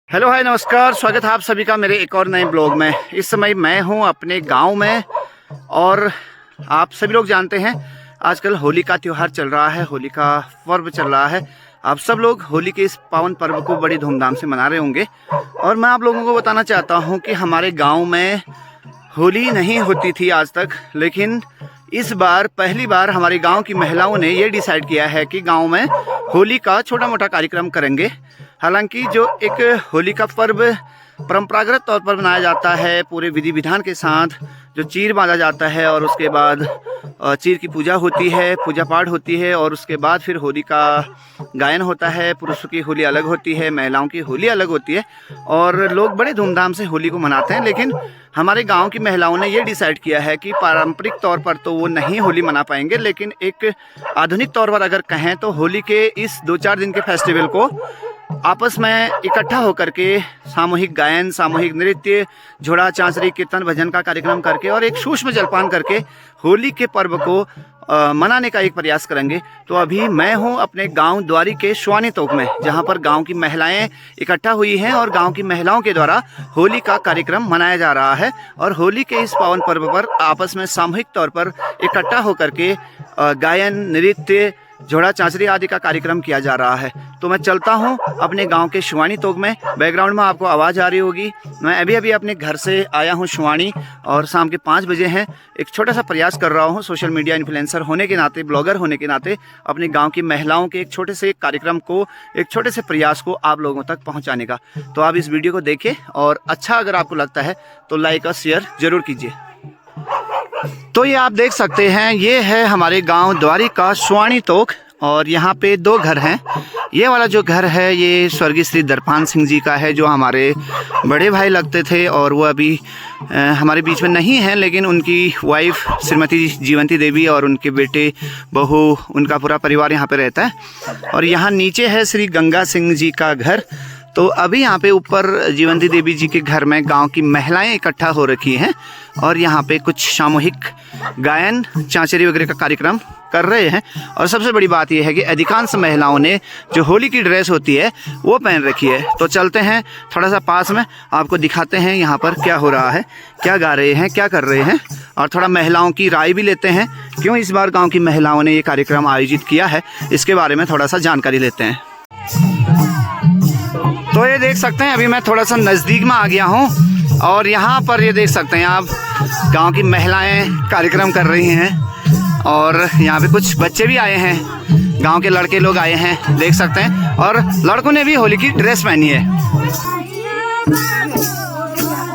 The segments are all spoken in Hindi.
हेलो हाय नमस्कार, स्वागत है आप सभी का मेरे एक और नए ब्लॉग में। इस समय मैं हूं अपने गांव में और आप सभी लोग जानते हैं आजकल होली का त्यौहार चल रहा है, होली का पर्व चल रहा है। आप सब लोग होली के इस पावन पर्व को बड़ी धूमधाम से मना रहे होंगे और मैं आप लोगों को बताना चाहता हूं कि हमारे गाँव में होली नहीं होती थी आज तक, लेकिन इस बार पहली बार हमारे गांव की महिलाओं ने ये डिसाइड किया है कि गांव में होली का छोटा मोटा कार्यक्रम करेंगे। हालांकि जो एक होली का पर्व परंपरागत तौर पर मनाया जाता है, पूरे विधि विधान के साथ जो चीर बांधा जाता है और उसके बाद चीर की पूजा होती है, पूजा पाठ होती है और उसके बाद फिर होली का गायन होता है। पुरुषों की होली अलग होती है, महिलाओं की होली अलग होती है और लोग बड़े धूमधाम से होली को मनाते हैं। लेकिन हमारे गांव की महिलाओं ने ये डिसाइड किया है कि पारंपरिक तौर पर तो वो नहीं होली मना पाएंगे, लेकिन एक आधुनिक तौर पर अगर कहें तो होली के इस 2-4 दिन के फेस्टिवल को आपस में इकट्ठा होकर के सामूहिक गायन, सामूहिक नृत्य, झोड़ा चांचरी, कीर्तन भजन का कार्यक्रम करके और एक सूक्ष्म जलपान करके होली के पर्व को मनाने का एक प्रयास करेंगे। तो अभी मैं हूं अपने गांव द्वारी के सुवानी तोक में, जहां पर गांव की महिलाएं इकट्ठा हुई हैं और गांव की महिलाओं के द्वारा होली का कार्यक्रम मनाया जा रहा है। और होली के इस पावन पर्व पर आपस में सामूहिक तौर पर इकट्ठा होकर के गायन, नृत्य, झोड़ा चांचरी आदि का कार्यक्रम किया जा रहा है। तो मैं चलता हूं अपने गांव के सुवानी तोक में। बैकग्राउंड में आपको आवाज़ आ रही होगी। मैं अभी अपने घर से आया हूं सुवानी और शाम के 5 बजे हैं। एक छोटा सा प्रयास कर रहा हूं सोशल मीडिया इन्फ्लुएंसर होने के नाते, ब्लॉगर होने के नाते, अपने गांव की महिलाओं के एक छोटे से कार्यक्रम को, एक छोटे से प्रयास को आप लोगों तक पहुँचाने का। तो आप इस वीडियो को देखें और अच्छा अगर आपको लगता है तो लाइक और शेयर जरूर कीजिए। तो ये आप देख सकते हैं, ये है हमारे गांव द्वारी का सुवानी तोक और यहाँ पे 2 घर हैं। ये वाला जो घर है ये स्वर्गीय श्री दरपान सिंह जी का है, जो हमारे बड़े भाई लगते थे और वो अभी हमारे बीच में नहीं है, लेकिन उनकी वाइफ श्रीमती जीवंती देवी और उनके बेटे, बहू, उनका पूरा परिवार यहाँ पे रहता है। और यहाँ नीचे है श्री गंगा सिंह जी का घर। तो अभी यहाँ पे ऊपर जीवंती देवी जी के घर में गांव की महिलाएं इकट्ठा हो रखी हैं और यहाँ पे कुछ सामूहिक गायन, चांचरी वगैरह का कार्यक्रम कर रहे हैं। और सबसे बड़ी बात यह है कि अधिकांश महिलाओं ने जो होली की ड्रेस होती है वो पहन रखी है। तो चलते हैं थोड़ा सा पास में, आपको दिखाते हैं यहाँ पर क्या हो रहा है, क्या गा रहे हैं, क्या कर रहे हैं, और थोड़ा महिलाओं की राय भी लेते हैं। क्यों इस बार गाँव की महिलाओं ने ये कार्यक्रम आयोजित किया है, इसके बारे में थोड़ा सा जानकारी लेते हैं। तो ये देख सकते हैं, अभी मैं थोड़ा सा नज़दीक में आ गया हूँ और यहाँ पर ये देख सकते हैं आप, गांव की महिलाएं कार्यक्रम कर रही हैं और यहाँ पे कुछ बच्चे भी आए हैं, गांव के लड़के लोग आए हैं, देख सकते हैं। और लड़कों ने भी होली की ड्रेस पहनी है।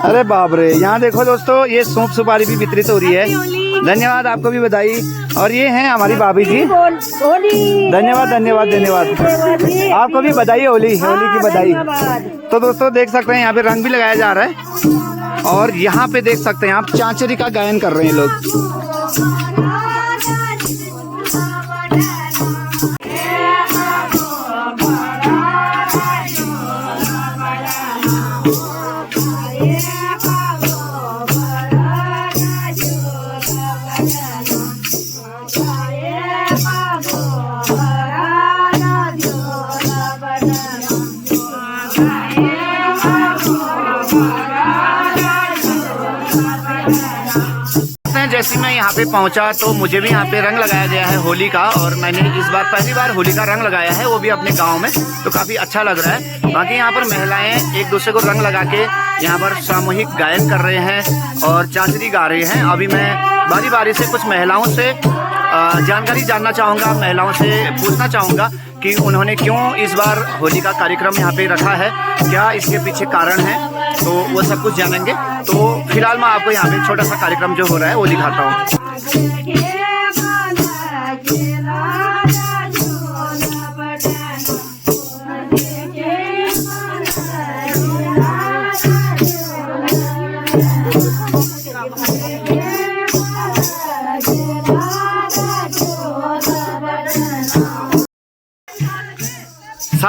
अरे बाप रे, यहाँ देखो दोस्तों, ये सूप सुपारी भी वितरित हो रही है। धन्यवाद, आपको भी बधाई। और ये हैं हमारी भाभी जी। धन्यवाद धन्यवाद धन्यवाद, आपको भी बधाई, होली की बधाई। तो दोस्तों देख सकते हैं यहाँ पे रंग भी लगाया जा रहा है और यहाँ पे देख सकते हैं आप, चांचरी का गायन कर रहे हैं लोग। जैसे मैं यहाँ पे पहुँचा तो मुझे भी यहाँ पे रंग लगाया गया है होली का, और मैंने इस बार पहली बार होली का रंग लगाया है, वो भी अपने गांव में। तो काफ़ी अच्छा लग रहा है। बाकी यहाँ पर महिलाएं एक दूसरे को रंग लगा के यहाँ पर सामूहिक गायन कर रहे हैं और चांचरी गा रहे हैं। अभी मैं बारी बारी से कुछ महिलाओं से जानकारी जानना चाहूँगा, महिलाओं से पूछना चाहूँगा कि उन्होंने क्यों इस बार होली का कार्यक्रम यहाँ पे रखा है, क्या इसके पीछे कारण है, तो वो सब कुछ जानेंगे। तो फिलहाल मैं आपको यहाँ पे छोटा सा कार्यक्रम जो हो रहा है वो दिखाता हूँ।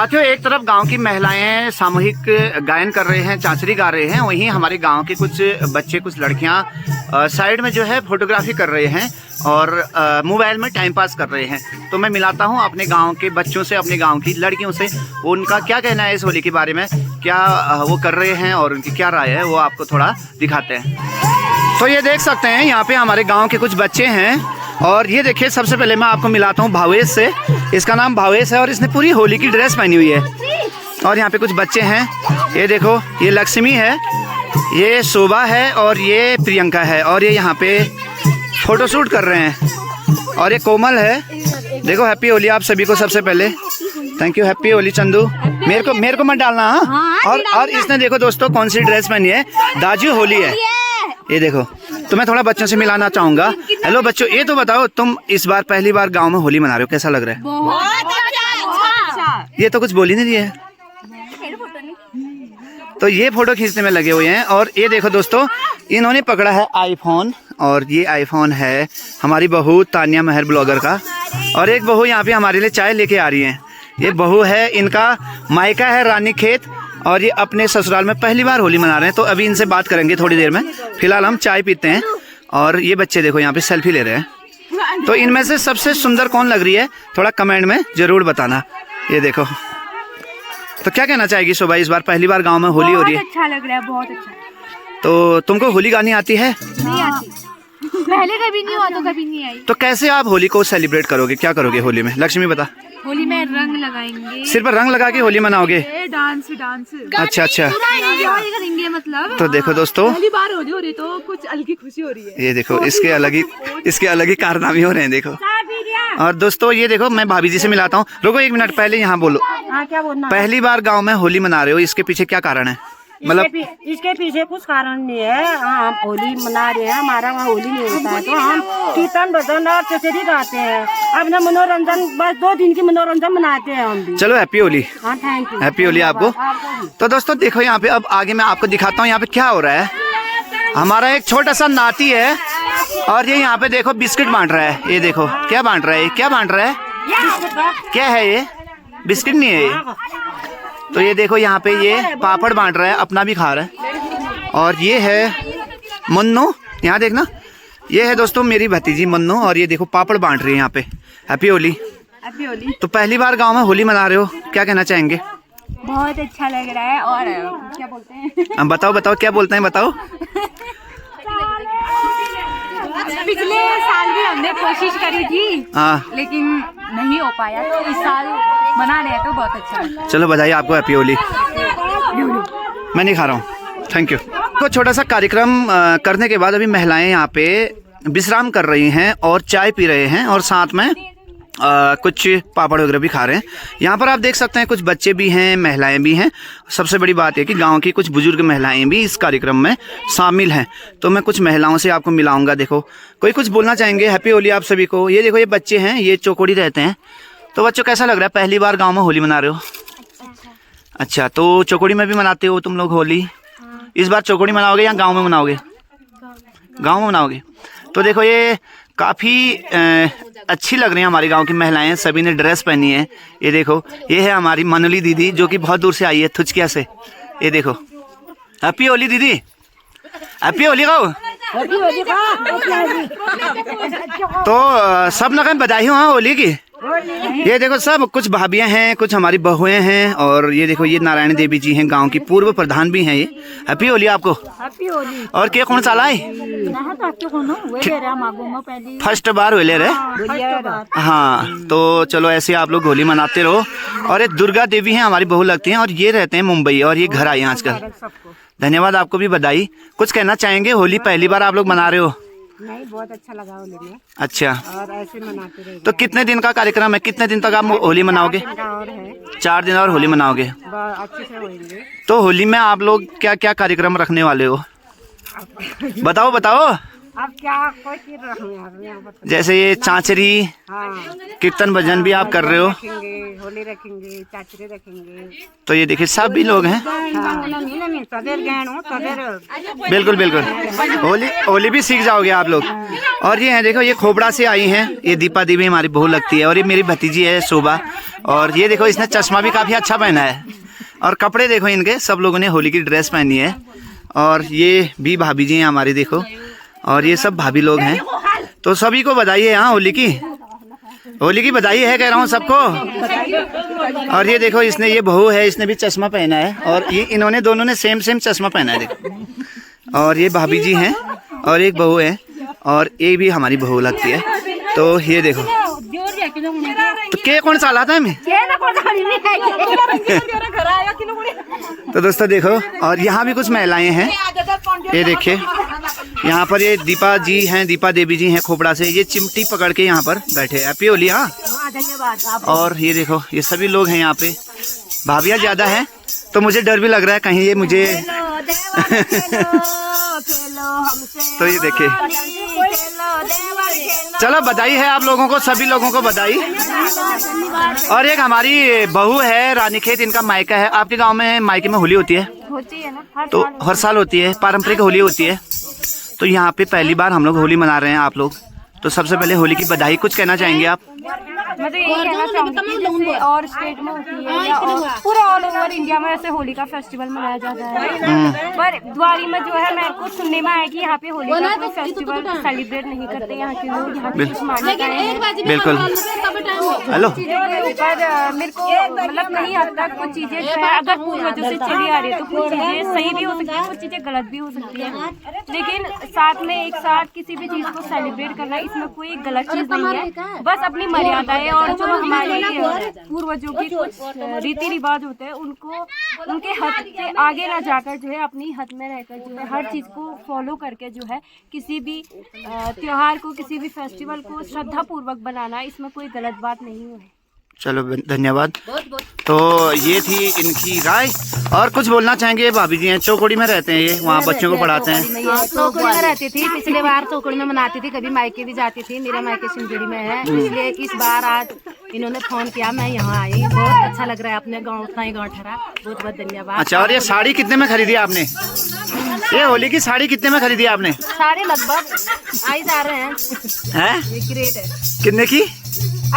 साथियों, एक तरफ गांव की महिलाएं सामूहिक गायन कर रहे हैं, चांचरी गा रहे हैं, वहीं हमारे गांव के कुछ बच्चे, कुछ लड़कियां साइड में जो है फोटोग्राफी कर रहे हैं और मोबाइल में टाइम पास कर रहे हैं। तो मैं मिलाता हूं अपने गांव के बच्चों से, अपने गांव की लड़कियों से, उनका क्या कहना है इस होली के बारे में, क्या वो कर रहे हैं और उनकी क्या राय है, वो आपको थोड़ा दिखाते हैं। तो ये देख सकते हैं यहाँ पे हमारे गाँव के कुछ बच्चे हैं और ये देखिए, सबसे पहले मैं आपको मिलाता हूँ भावेश से। इसका नाम भावेश है और इसने पूरी होली की ड्रेस पहनी हुई है। और यहाँ पे कुछ बच्चे हैं, ये देखो, ये लक्ष्मी है, ये शोभा है और ये प्रियंका है और ये यहाँ पे फोटोशूट कर रहे हैं। और ये कोमल है। देखो, हैप्पी होली आप सभी को। सबसे पहले thank you, happy Holi Chandu. मेरे को मत डालना। हाँ, और इसने देखो दोस्तों कौन सी ड्रेस पहनी है, दाजू होली है। ये देखो, तो मैं थोड़ा बच्चों से मिलाना चाहूंगा। हेलो बच्चों, ये तो बताओ, तुम इस बार पहली बार गांव में होली मना रहे हो, कैसा लग रहा है? बहुत अच्छा। ये तो कुछ बोल ही नहीं रही है। तो ये फोटो खींचने में लगे हुए हैं। और ये देखो दोस्तों, इन्होंने पकड़ा है आईफोन और ये आईफोन है हमारी बहू तानिया महर ब्लॉगर का। और एक बहू यहाँ पे हमारे लिए चाय लेके आ रही है। ये बहू है, इनका मायका है रानीखेत और ये अपने ससुराल में पहली बार होली मना रहे हैं। तो अभी इनसे बात करेंगे थोड़ी देर में। फिलहाल हम चाय पीते हैं। और ये बच्चे देखो यहाँ पे सेल्फी ले रहे हैं। तो इनमें से सबसे सुंदर कौन लग रही है, थोड़ा कमेंट में जरूर बताना। ये देखो, तो क्या कहना चाहेगी शोभा, इस बार पहली बार गांव में होली हो रही है? अच्छा लग रहा है, बहुत अच्छा। तो तुमको होली गानी आती है? नहीं आती, पहले कभी नहीं हुआ तो कभी नहीं आई। तो कैसे आप होली को सेलिब्रेट करोगे, क्या करोगे होली में? लक्ष्मी बता। होली में रंग लगाएंगे, सिर पर रंग लगा के होली मनाओगे? डांस अच्छा अच्छा। करेंगे मतलब। तो देखो दोस्तों, पहली बार होली हो रही तो कुछ अलग ही खुशी हो रही है। ये देखो, इसके अलग ही कारनामे हो रहे हैं, देखो। और दोस्तों ये देखो, मैं भाभी जी से मिलाता हूँ। रुको एक मिनट, पहले यहाँ बोलो। क्या बोलना? पहली बार गांव में होली मना रहे हो, इसके पीछे क्या कारण है? मतलब इसके पीछे कुछ कारण नहीं है। हम होली मना रहे हैं, हमारा वहाँ होली नहीं होता है तो हम कीर्तन भजन और चचरी गाते हैं, अपना मनोरंजन, बस 2 दिन की मनोरंजन मनाते हैं हम भी। चलो हैप्पी होली। हाँ, थैंक यू। हैप्पी होली आपको। तो दोस्तों देखो यहाँ पे, अब आगे मैं आपको दिखाता हूँ यहाँ पे क्या हो रहा है। हमारा एक छोटा सा नाती है और ये यहाँ पे देखो बिस्किट बांट रहा है। ये देखो क्या बांट रहा है, क्या बांट रहा है, क्या है ये? बिस्किट नहीं है ये। तो ये देखो यहाँ पे ये पापड़ बांट रहा है, अपना भी खा रहा है। और ये है मुन्नू, यहाँ देखना, ये है दोस्तों मेरी भतीजी मुन्नू और ये देखो पापड़ बांट रही है यहाँ पे। हैप्पी होली। हैप्पी होली। तो पहली बार गांव में होली मना रहे हो, क्या कहना चाहेंगे? बहुत अच्छा लग रहा है। और क्या बोलते हैं? बताओ क्या बोलते हैं, बताओ। पिछले साल भी हमने कोशिश करी थी, हाँ, लेकिन नहीं हो पाया, तो इस साल बना रहे तो बहुत अच्छा लगा। चलो बधाई आपको, हैप्पी होली। मैं नहीं खा रहा हूँ, थैंक यू। तो छोटा सा कार्यक्रम करने के बाद अभी महिलाएं यहाँ पे विश्राम कर रही हैं और चाय पी रहे हैं और साथ में कुछ पापड़ वगैरह भी खा रहे हैं। यहाँ पर आप देख सकते हैं कुछ बच्चे भी हैं, महिलाएं भी हैं। सबसे बड़ी बात है कि गांव की कुछ बुजुर्ग महिलाएं भी इस कार्यक्रम में शामिल हैं। तो मैं कुछ महिलाओं से आपको मिलाऊंगा। देखो, कोई कुछ बोलना चाहेंगे? हैप्पी होली आप सभी को। ये देखो, ये बच्चे हैं, ये चौकोड़ी रहते हैं। तो बच्चों कैसा लग रहा है, पहली बार गाँव में होली मना रहे हो? अच्छा, तो चौकोड़ी में भी मनाते हो तुम लोग होली? इस बार चौकोड़ी मनाओगे या गाँव में मनाओगे? गाँव में मनाओगे। तो देखो, ये काफ़ी अच्छी लग रही है हमारे गांव की महिलाएं, सभी ने ड्रेस पहनी है। ये देखो, ये है हमारी मनोली दीदी जो कि बहुत दूर से आई है, थुचकिया से। ये देखो, हैप्पी होली दीदी, हैप्पी होली गाओ। तो सब न कहीं बधाई हो हाँ होली की। ये देखो, सब कुछ भाभियां हैं, कुछ हमारी बहुएं हैं और ये देखो, ये नारायण देवी जी हैं, गांव की पूर्व प्रधान भी हैं ये। हैप्पी होली आपको। हैप्पी होली। और क्या कौन सा लाई? फर्स्ट बार हो ले रहे। हाँ, तो चलो ऐसे आप लोग होली मनाते रहो। और ये दुर्गा देवी हैं, हमारी बहू लगती हैं और ये रहते हैं मुंबई और ये घर आए हैं आजकल। धन्यवाद, आपको भी बधाई। कुछ कहना चाहेंगे? होली पहली बार आप लोग मना रहे हो? नहीं, बहुत अच्छा लगा होली में। अच्छा, और ऐसे मनाते रहे। तो कितने दिन का कार्यक्रम है, कितने दिन तक आप होली मनाओगे? 4 दिन और होली मनाओगे। अच्छे से होंगे। तो होली में आप लोग क्या क्या कार्यक्रम रखने वाले हो? बताओ। अब क्या कोई चीज रखेंगे जैसे ये चांचरी कीर्तन भजन भी आप कर रहे हो, होली रखेंगे, चाचरे रखेंगे। तो ये देखिए सभी लोग हैं। बिल्कुल बिल्कुल, होली भी सीख जाओगे आप लोग। और ये है देखो, ये खोपड़ा से आई हैं, ये दीपा देवी हमारी बहू लगती है, और ये मेरी भतीजी है शोभा। और ये देखो इसने चश्मा भी काफी अच्छा पहना है, और कपड़े देखो इनके, सब लोगों ने होली की ड्रेस पहनी है। और ये भी भाभी जी हैं हमारी देखो, और ये सब भाभी लोग हैं। तो सभी को बधाई है, हाँ होली की बधाई है कह रहा हूँ सबको। और ये देखो इसने, ये बहू है, इसने भी चश्मा पहना है, और ये इन्होंने दोनों ने सेम चश्मा पहना है देखो। और ये भाभी जी हैं, और एक बहू है, और ये भी हमारी बहू लगती है। तो ये देखो, तो के कौन सा लाता है मैं तो दोस्तों देखो, और यहाँ भी कुछ महिलाएं हैं, ये देखिए यहाँ पर ये दीपा जी हैं, दीपा देवी जी हैं खोपड़ा से, ये चिमटी पकड़ के यहाँ पर बैठे। हैप्पी होली। हाँ और ये देखो ये सभी लोग हैं यहाँ पे, भाभियाँ ज्यादा हैं, तो मुझे डर भी लग रहा है कहीं ये मुझे तो ये देखिए, चलो बधाई है आप लोगों को, सभी लोगों को बधाई। और एक हमारी बहू है रानीखेत, इनका मायका है। आपके गांव में मायके में होली होती है ना? तो हर साल होती है, पारंपरिक होली होती है। तो यहाँ पे पहली बार हम लोग होली मना रहे हैं आप लोग, तो सबसे पहले होली की बधाई। कुछ कहना चाहेंगे आप? मैं तो यही कहना चाहूँगी कि जैसे और स्टेट में होती है या और पूरा ऑल ओवर इंडिया में ऐसे होली का फेस्टिवल मनाया जाता है, पर द्वारी में जो है मेरे को सुनने में आया कि यहाँ पे होली का कोई फेस्टिवल सेलिब्रेट नहीं करते यहाँ के लोग। यहाँ की कुछ मान्यताएं हैं। बिल्कुल। हेलो, चीजों के ऊपर मेरे को मतलब नहीं आता, कुछ चीजें जो है अगर पूर्वजों से चली आ रही है तो कुछ चीजें सही भी हो सकती है, कुछ चीजें गलत भी हो सकती है, लेकिन साथ में एक साथ किसी भी चीज को सेलिब्रेट करना इसमें कोई गलत चीज नहीं है। बस अपनी मर्यादाएं और जो हमारे पूर्वजों के कुछ रीति रिवाज होते हैं उनको उनके हद के आगे ना जाकर जो है अपनी हद में रहकर जो है हर चीज़ को फॉलो करके जो है किसी भी त्योहार को, किसी भी फेस्टिवल को श्रद्धा पूर्वक बनाना, इसमें कोई गलत बात नहीं है। चलो धन्यवाद। तो ये थी इनकी राय। और कुछ बोलना चाहेंगे? भाभी जी हैं, चौकोड़ी में रहते हैं, ये वहाँ बच्चों को पढ़ाते हैं। चौकोड़ी में रहती थी, पिछले बार चौकोड़ी में मनाती थी, कभी मायके भी जाती थी। मेरा मायके सिंगड़ी में है, इसलिए इस बार आज इन्होंने फोन किया, मैं यहाँ आई। बहुत अच्छा लग रहा है, अपने गाँव उतना ही गाँव ठहरा। बहुत बहुत धन्यवाद। अच्छा, और ये साड़ी कितने में खरीदी आपने? ये होली की साड़ी कितने में खरीदी आपने? साड़ी लगभग आई जा रहे हैं। ग्रेट है। कितने की?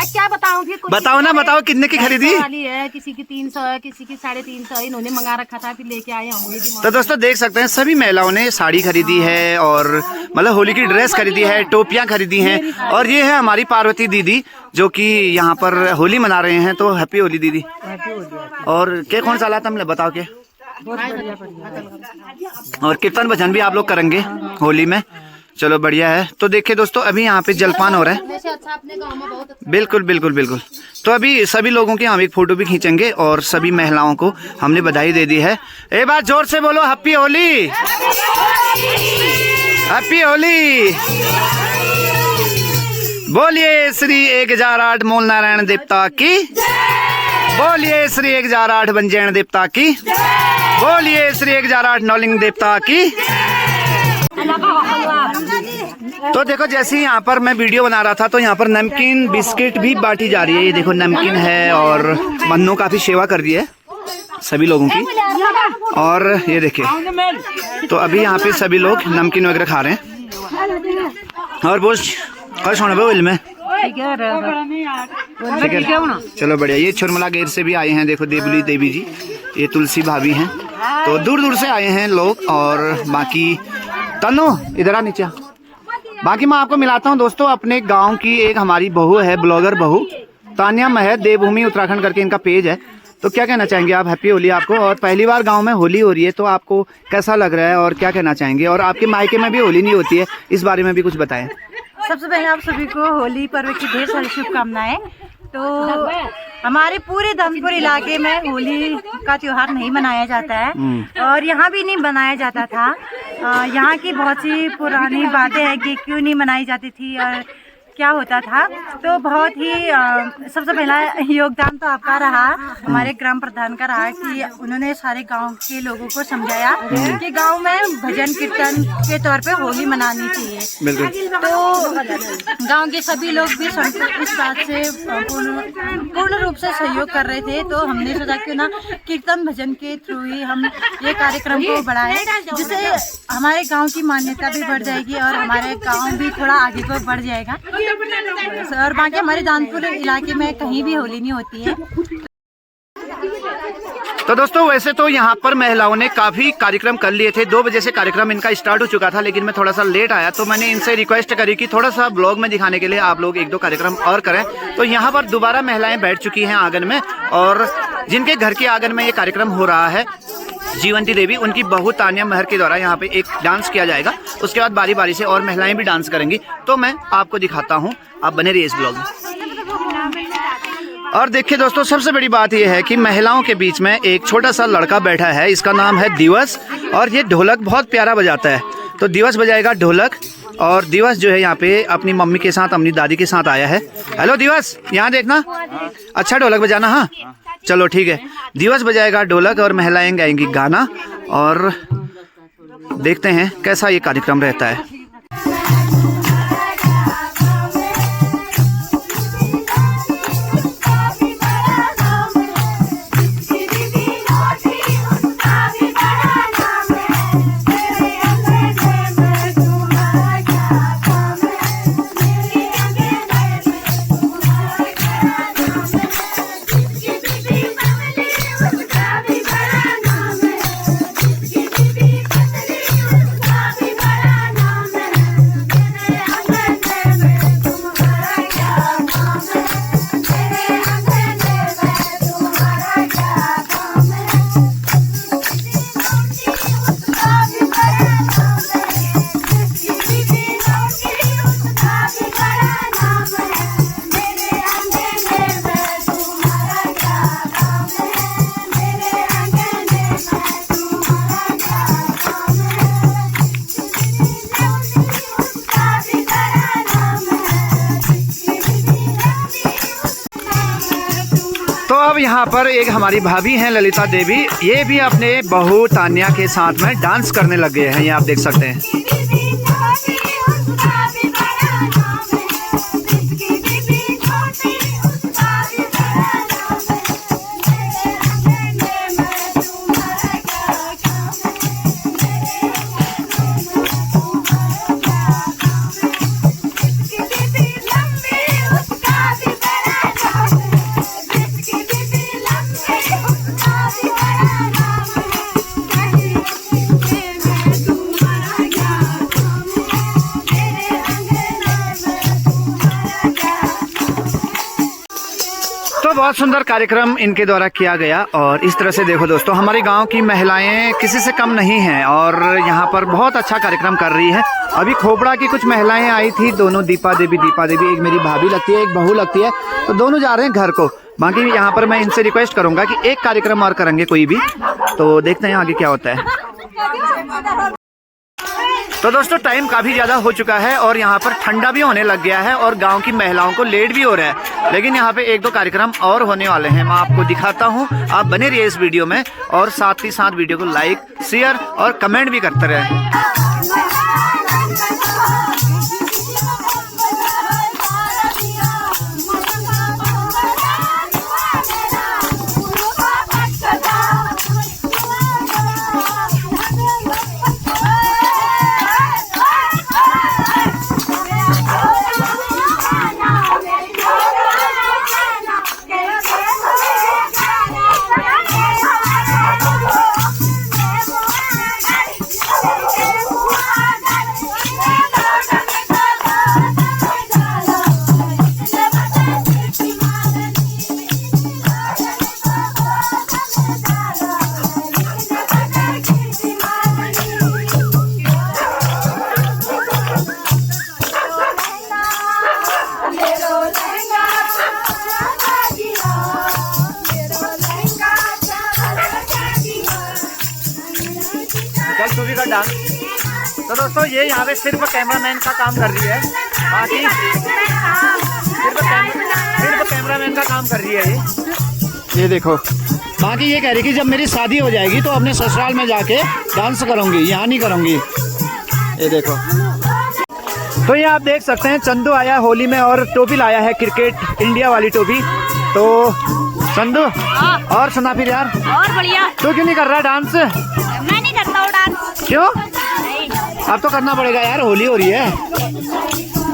क्या बताऊं फिर? बताओ ना, बताओ कितने की खरीदी? वाली है, किसी की 300 है, किसी की 350। इन्होंने मंगा रखा था, फिर लेके आए हम। तो दोस्तों देख सकते हैं सभी महिलाओं ने साड़ी खरीदी है, और मतलब होली की ड्रेस खरीदी है, टोपियां खरीदी हैं। और ये है हमारी पार्वती दीदी जो कि यहाँ पर होली मना रहे हैं। तो हैप्पी होली दीदी। और क्या कौन सा लाता हमने बताओ के? और कीर्तन भजन भी आप लोग करेंगे होली में? चलो बढ़िया है। तो देखिए दोस्तों, अभी यहाँ पे जलपान हो रहा है। बिल्कुल बिल्कुल बिल्कुल। तो अभी सभी लोगों की हम एक फोटो भी खींचेंगे, और सभी महिलाओं को हमने बधाई दे दी है। एक बार जोर से बोलो हैप्पी होली, हैप्पी होली। बोलिए श्री 1008 मूल नारायण देवता की, बोलिए श्री 1008 बंजैन देवता की, बोलिए श्री 1008 नौलिंग देवता की। तो देखो, जैसे ही यहाँ पर मैं वीडियो बना रहा था तो यहाँ पर नमकीन बिस्किट भी बांटी जा रही है। ये देखो नमकीन है, और मन्नू काफी सेवा कर रही है सभी लोगों की। और ये देखिए, तो अभी यहाँ पे सभी लोग नमकीन वगैरह खा रहे हैं। और बोल कल सोना बिल में चलो बढ़िया। ये छुरमला गेर से भी आए हैं, देखो देवली देवी जी, ये तुलसी भाभी हैं। तो दूर दूर से आए हैं लोग। और बाकी तनु इधर आ नीचे। बाकी मैं आपको मिलाता हूँ दोस्तों अपने गांव की एक हमारी बहू है, ब्लॉगर बहू तानिया महत, देवभूमि उत्तराखंड करके इनका पेज है। तो क्या कहना चाहेंगे आप? हैप्पी होली आपको। और पहली बार गांव में होली हो रही है, तो आपको कैसा लग रहा है और क्या कहना चाहेंगे? और आपके मायके में भी होली नहीं होती है, इस बारे में भी कुछ बताएं। सबसे पहले आप सभी को होली पर्व की ढेर सारी शुभकामनाएं। तो हमारे पूरे धर्मपुर इलाके में होली का त्योहार नहीं मनाया जाता है, और यहाँ भी नहीं मनाया जाता था। यहाँ की बहुत सी पुरानी बातें हैं कि क्यों नहीं मनाई जाती थी, और क्या होता था। तो बहुत ही सबसे पहला योगदान तो आपका रहा, हमारे ग्राम प्रधान का रहा कि उन्होंने सारे गांव के लोगों को समझाया कि गांव में भजन कीर्तन के तौर पे होली मनानी चाहिए। तो गांव के सभी लोग भी इस बात से पूर्ण रूप से सहयोग कर रहे थे। तो हमने सोचा क्यों ना कीर्तन भजन के थ्रू ही हम ये कार्यक्रम को बढ़ाएं, जिससे हमारे गांव की मान्यता भी बढ़ जाएगी और हमारे गांव भी थोड़ा आगे को बढ़ जाएगा। और बाकी हमारे दानपुर इलाके में कहीं भी होली नहीं होती है। तो दोस्तों वैसे तो यहाँ पर महिलाओं ने काफी कार्यक्रम कर लिए थे, 2 बजे से कार्यक्रम इनका स्टार्ट हो चुका था, लेकिन मैं थोड़ा सा लेट आया तो मैंने इनसे रिक्वेस्ट करी कि थोड़ा सा ब्लॉग में दिखाने के लिए आप लोग 1-2 कार्यक्रम और करें। तो यहाँ पर दोबारा महिलाएं बैठ चुकी हैं आंगन में, और जिनके घर के आंगन में ये कार्यक्रम हो रहा है, जीवंती देवी, उनकी बहू तानिया महर के द्वारा यहाँ पे एक डांस किया जाएगा। उसके बाद बारी बारी से और महिलाएं भी डांस करेंगी, तो मैं आपको दिखाता हूँ, आप बने रहिए इस ब्लॉग में। और देखिए दोस्तों, सबसे बड़ी बात यह है कि महिलाओं के बीच में एक छोटा सा लड़का बैठा है, इसका नाम है दिवस, और ये ढोलक बहुत प्यारा बजाता है। तो दिवस बजाएगा ढोलक, और दिवस जो है यहाँ पे अपनी मम्मी के साथ, अपनी दादी के साथ आया है। हेलो दिवस, यहाँ देखना, अच्छा ढोलक बजाना। हाँ चलो ठीक है, दिवस बजाएगा ढोलक और महिलाएं गाएंगी गाना, और देखते हैं कैसा ये कार्यक्रम रहता है। तो अब यहाँ पर एक हमारी भाभी हैं ललिता देवी, ये भी अपने बहू तानिया के साथ में डांस करने लग गए हैं, ये आप देख सकते हैं। तो बहुत सुंदर कार्यक्रम इनके द्वारा किया गया, और इस तरह से देखो दोस्तों, हमारे गांव की महिलाएं किसी से कम नहीं हैं और यहाँ पर बहुत अच्छा कार्यक्रम कर रही है। अभी खोपड़ा की कुछ महिलाएं आई थी, दोनों दीपा देवी, एक मेरी भाभी लगती है, एक बहू लगती है, तो दोनों जा रहे हैं घर को। बाकी यहाँ पर मैं इनसे रिक्वेस्ट करूंगा कि एक कार्यक्रम और करेंगे कोई भी, तो देखते हैं आगे क्या होता है। तो दोस्तों टाइम काफ़ी ज़्यादा हो चुका है और यहाँ पर ठंडा भी होने लग गया है और गांव की महिलाओं को लेट भी हो रहा है, लेकिन यहाँ पे 1-2 कार्यक्रम और होने वाले हैं, मैं आपको दिखाता हूँ। आप बने रहिए इस वीडियो में और साथ ही साथ वीडियो को लाइक, शेयर और कमेंट भी करते रहें। का डांस। तो दोस्तों ये यहाँ पे सिर्फ कैमरामैन का काम कर रही है। बाकी सिर्फ कैमरामैन का काम कर रही है ये देखो। बाकी ये कह रही कि जब मेरी शादी हो जाएगी तो अपने ससुराल में जाके डांस करूंगी, यहाँ नहीं करूंगी। ये देखो, तो ये आप देख सकते हैं चंदू आया होली में और टोपी लाया है क्रिकेट इंडिया वाली टोपी। तो चंदू और सुना फिर यार। और बढ़िया। तू क्यों नहीं कर रहा डांस? मैं नहीं करता हूँ डांस। क्यों? नहीं। अब तो करना पड़ेगा यार, होली हो रही है।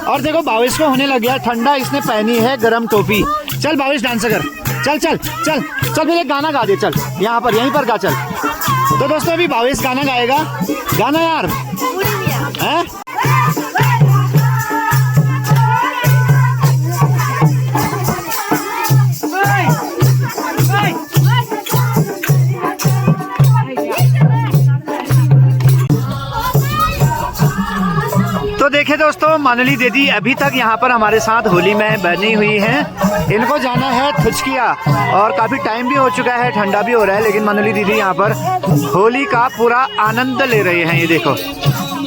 और देखो भावेश को होने लग गया ठंडा, इसने पहनी है गरम टोपी। चल भावेश डांस कर, चल चल चल चल, फिर एक गाना गा दे, चल यहाँ पर यहीं पर गा चल। तो दोस्तों अभी भावेश गाना गाएगा, गाना यार है। तो देखे दोस्तों, मानली दीदी अभी तक यहाँ पर हमारे साथ होली में बनी हुई हैं। इनको जाना है थुचकिया और काफ़ी टाइम भी हो चुका है, ठंडा भी हो रहा है, लेकिन मानली दीदी यहाँ पर होली का पूरा आनंद ले रहे हैं। ये देखो,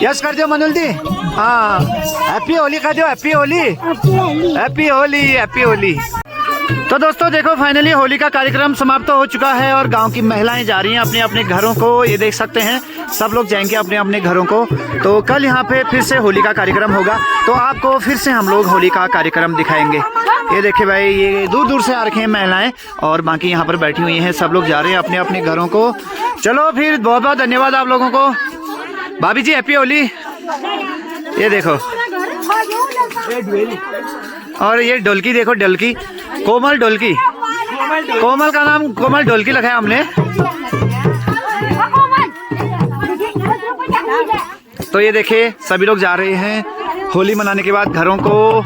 यस कर दो मानुल दी, हाँ हैप्पी होली कर दो, happy Holi, happy Holi, happy Holi. तो दोस्तों देखो, फाइनली होली का कार्यक्रम समाप्त हो चुका है और गांव की महिलाएं जा रही हैं अपने अपने घरों को। ये देख सकते हैं, सब लोग जाएंगे अपने अपने घरों को। तो कल यहाँ पे फिर से होली का कार्यक्रम होगा, तो आपको फिर से हम लोग होली का कार्यक्रम दिखाएंगे। ये देखिए भाई, ये दूर दूर से आ रखे हैं महिलाएं और बाकी यहाँ पर बैठी हुई हैं। सब लोग जा रहे हैं अपने अपने घरों को। चलो फिर, बहुत बहुत धन्यवाद आप लोगों को। भाभी जी हैप्पी होली। ये देखो, और ये ढोलकी देखो, ढोलकी कोमल ढोलकी, कोमल का नाम कोमल ढोलकी रखा है हमने। तो ये देखिए, सभी लोग जा रहे हैं होली मनाने के बाद घरों को।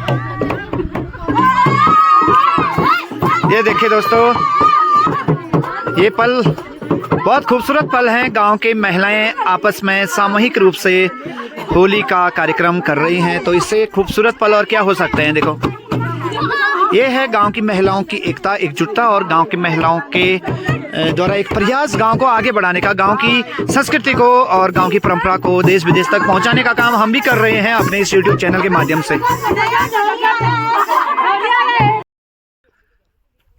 ये देखिए दोस्तों, ये पल बहुत खूबसूरत पल हैं। गांव के महिलाएं आपस में सामूहिक रूप से होली का कार्यक्रम कर रही हैं। तो इससे खूबसूरत पल और क्या हो सकते हैं। देखो, ये है गांव की महिलाओं की एकता, एकजुटता और गांव की महिलाओं के द्वारा एक प्रयास गांव को आगे बढ़ाने का, गांव की संस्कृति को और गांव की परंपरा को देश विदेश तक पहुंचाने का काम हम भी कर रहे हैं अपने इस YouTube चैनल के माध्यम से।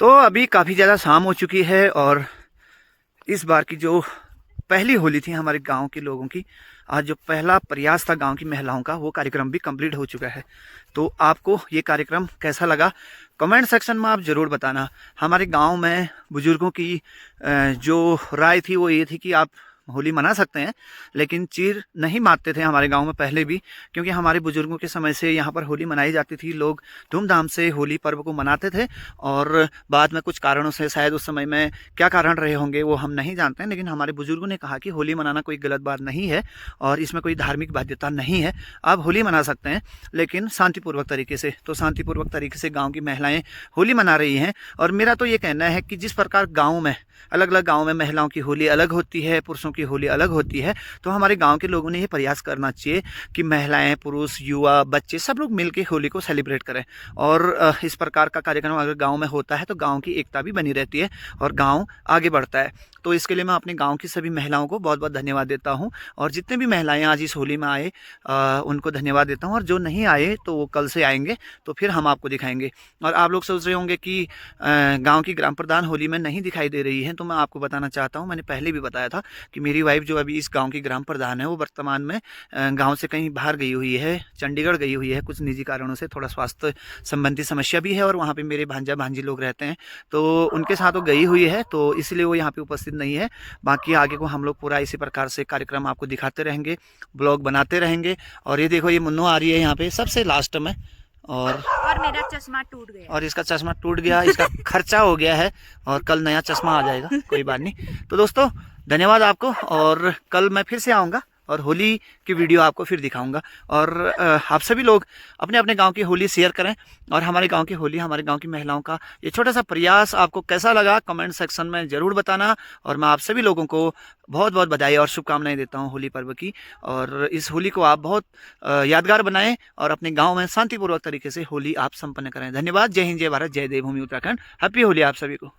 तो अभी काफ़ी ज़्यादा शाम हो चुकी है और इस बार की जो पहली होली थी हमारे गांव के लोगों की, आज जो पहला प्रयास था गांव की महिलाओं का, वो कार्यक्रम भी कंप्लीट हो चुका है। तो आपको ये कार्यक्रम कैसा लगा कमेंट सेक्शन में आप ज़रूर बताना। हमारे गांव में बुजुर्गों की जो राय थी वो ये थी कि आप होली मना सकते हैं, लेकिन चीर नहीं मारते थे हमारे गांव में पहले भी, क्योंकि हमारे बुजुर्गों के समय से यहाँ पर होली मनाई जाती थी। लोग धूमधाम से होली पर्व को मनाते थे और बाद में कुछ कारणों से, शायद उस समय में क्या कारण रहे होंगे वो हम नहीं जानते हैं, लेकिन हमारे बुजुर्गों ने कहा कि होली मनाना कोई गलत बात नहीं है और इसमें कोई धार्मिक बाध्यता नहीं है, आप होली मना सकते हैं लेकिन शांतिपूर्वक तरीके से। तो शांतिपूर्वक तरीके से गाँव की महिलाएँ होली मना रही हैं। और मेरा तो ये कहना है कि जिस प्रकार गाँव में, अलग अलग गाँव में महिलाओं की होली अलग होती है, पुरुषों की होली अलग होती है, तो हमारे गांव के लोगों ने ये प्रयास करना चाहिए कि महिलाएं, पुरुष, युवा, बच्चे सब लोग मिलकर होली को सेलिब्रेट करें। और इस प्रकार का कार्यक्रम अगर गांव में होता है तो गांव की एकता भी बनी रहती है और गांव आगे बढ़ता है। तो इसके लिए मैं अपने गांव की सभी महिलाओं को बहुत बहुत धन्यवाद देता हूं और जितने भी महिलाएं आज इस होली में आए उनको धन्यवाद देता हूं। और जो नहीं आए तो वो कल से आएंगे, तो फिर हम आपको दिखाएंगे। और आप लोग सोच रहे होंगे कि गाँव की ग्राम प्रधान होली में नहीं दिखाई दे रही है, तो मैं आपको बताना चाहता हूँ, मैंने पहले भी बताया था कि मेरी वाइफ जो अभी इस गांव की ग्राम प्रधान है वो वर्तमान में गांव से कहीं बाहर गई हुई है, चंडीगढ़ गई हुई है कुछ निजी कारणों से, थोड़ा स्वास्थ्य संबंधी समस्या भी है और वहाँ पे मेरे भांजा भांजी लोग रहते हैं, तो उनके साथ वो गई हुई है, तो इसलिए वो यहाँ पे उपस्थित नहीं है। बाकी आगे को हम लोग पूरा इसी प्रकार से कार्यक्रम आपको दिखाते रहेंगे, ब्लॉग बनाते रहेंगे। और ये देखो, ये मुन्नो आ रही है यहाँ पे सबसे लास्ट में, और मेरा चश्मा टूट गया, और इसका चश्मा टूट गया, इसका खर्चा हो गया है और कल नया चश्मा आ जाएगा, कोई बात नहीं। तो दोस्तों धन्यवाद आपको, और कल मैं फिर से आऊँगा और होली की वीडियो आपको फिर दिखाऊंगा। और आप सभी लोग अपने अपने गांव की होली शेयर करें और हमारे गांव की होली, हमारे गांव की महिलाओं का ये छोटा सा प्रयास आपको कैसा लगा कमेंट सेक्शन में ज़रूर बताना। और मैं आप सभी लोगों को बहुत बहुत बधाई और शुभकामनाएं देता हूं होली पर्व की। और इस होली को आप बहुत यादगार बनाएं और अपने गाँव में शांतिपूर्वक तरीके से होली आप संपन्न करें। धन्यवाद। जय हिंद, जय भारत, जय देवभूमि उत्तराखंड। हैप्पी होली आप सभी को।